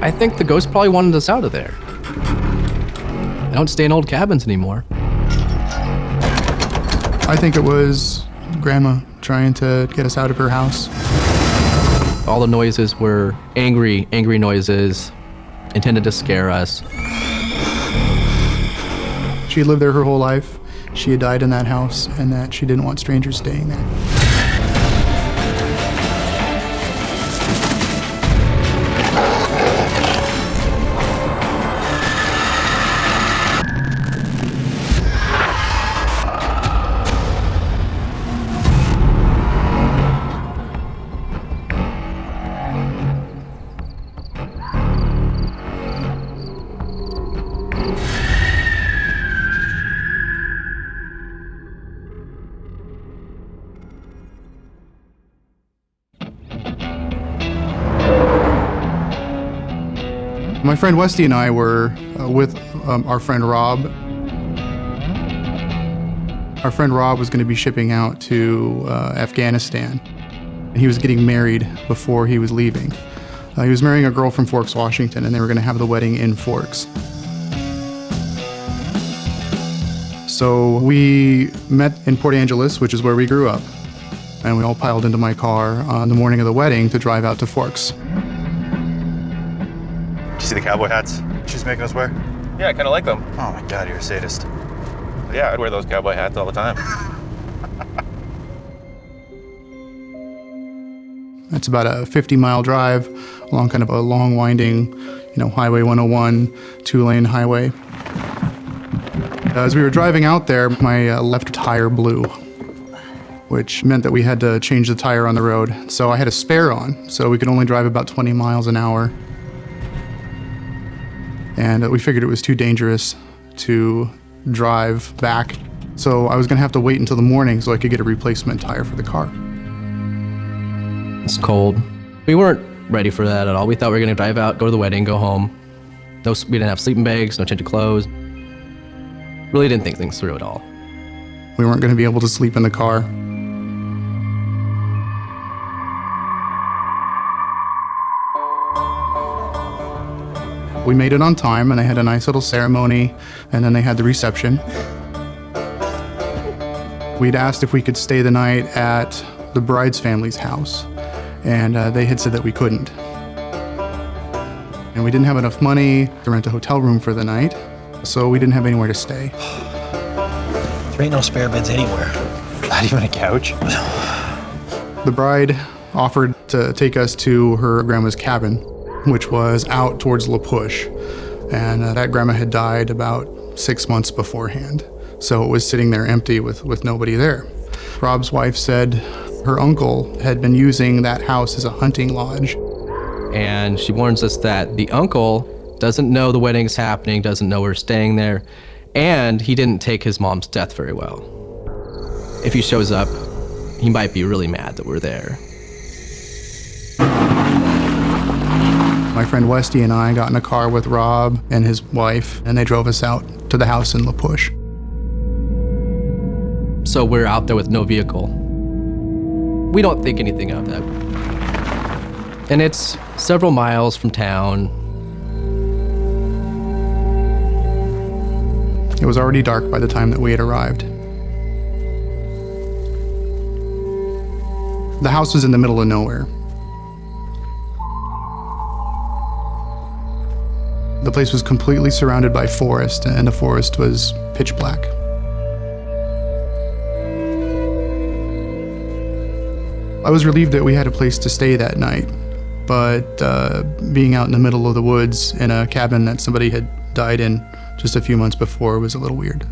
I think the ghost probably wanted us out of there. I don't stay in old cabins anymore. I think it was Grandma trying to get us out of her house. All the noises were angry noises, intended to scare us. She had lived there her whole life. She had died in that house, and that she didn't want strangers staying there. My friend Weste and I were with our friend Rob. Our friend Rob was going to be shipping out to Afghanistan. He was getting married before he was leaving. He was marrying a girl from Forks, Washington, and they were going to have the wedding in Forks. So we met in Port Angeles, which is where we grew up, and we all piled into my car on the morning of the wedding to drive out to Forks. Did you see the cowboy hats she's making us wear? Yeah, I kind of like them. Oh my God, you're a sadist. Yeah, I'd wear those cowboy hats all the time. It's about a 50-mile drive along kind of a long, winding, Highway 101, two-lane highway. As we were driving out there, my left tire blew, which meant that we had to change the tire on the road. So I had a spare on, so we could only drive about 20 miles an hour. And we figured it was too dangerous to drive back. So I was gonna have to wait until the morning so I could get a replacement tire for the car. It's cold. We weren't ready for that at all. We thought we were gonna drive out, go to the wedding, go home. We didn't have sleeping bags, no change of clothes. Really didn't think things through at all. We weren't gonna be able to sleep in the car. We made it on time, and they had a nice little ceremony, and then they had the reception. We'd asked if we could stay the night at the bride's family's house, and they had said that we couldn't. And we didn't have enough money to rent a hotel room for the night, so we didn't have anywhere to stay. There ain't no spare beds anywhere. Not even a couch? The bride offered to take us to her grandma's cabin, which was out towards La Push. And that grandma had died about 6 months beforehand. So it was sitting there empty with nobody there. Rob's wife said her uncle had been using that house as a hunting lodge. And she warns us that the uncle doesn't know the wedding's happening, doesn't know we're staying there, and he didn't take his mom's death very well. If he shows up, he might be really mad that we're there. My friend Weste and I got in a car with Rob and his wife, and they drove us out to the house in La Push. So we're out there with no vehicle. We don't think anything of that. And it's several miles from town. It was already dark by the time that we had arrived. The house was in the middle of nowhere. The place was completely surrounded by forest, and the forest was pitch black. I was relieved that we had a place to stay that night, but being out in the middle of the woods in a cabin that somebody had died in just a few months before was a little weird.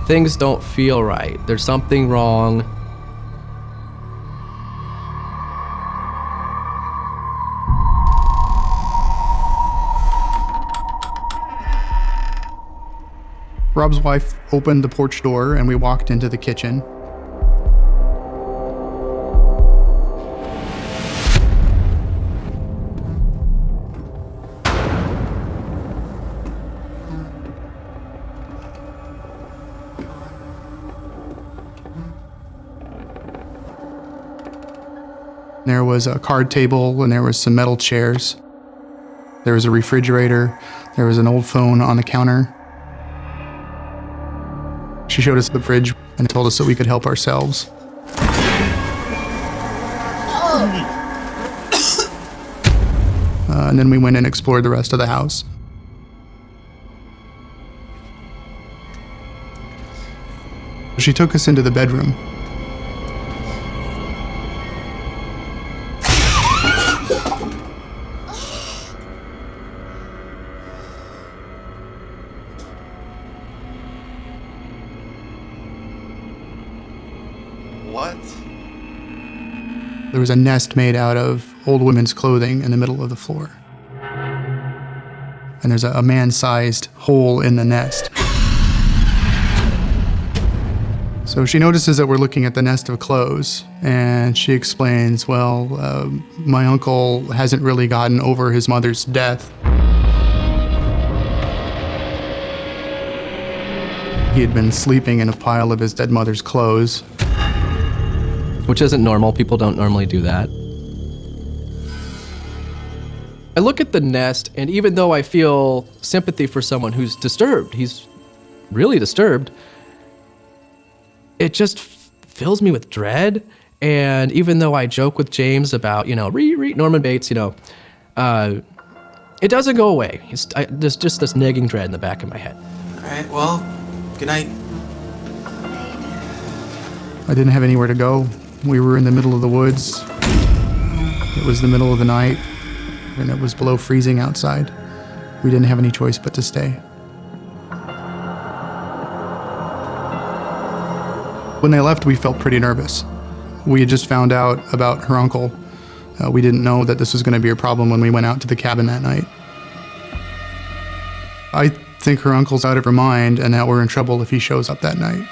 Things don't feel right. There's something wrong. Rob's wife opened the porch door and we walked into the kitchen. There was a card table and there was some metal chairs. There was a refrigerator. There was an old phone on the counter. She showed us the fridge and told us that we could help ourselves. And then we went and explored the rest of the house. She took us into the bedroom. What? There was a nest made out of old women's clothing in the middle of the floor. And there's a man-sized hole in the nest. So she notices that we're looking at the nest of clothes, and she explains, well, my uncle hasn't really gotten over his mother's death. He had been sleeping in a pile of his dead mother's clothes. Which isn't normal. People don't normally do that. I look at the nest, and even though I feel sympathy for someone who's disturbed, he's really disturbed, it just fills me with dread. And even though I joke with James about, read Norman Bates, it doesn't go away. There's just this nagging dread in the back of my head. All right, well, good night. I didn't have anywhere to go. We were in the middle of the woods. It was the middle of the night, and it was below freezing outside. We didn't have any choice but to stay. When they left, we felt pretty nervous. We had just found out about her uncle. We didn't know that this was going to be a problem when we went out to the cabin that night. I think her uncle's out of her mind and that we're in trouble if he shows up that night.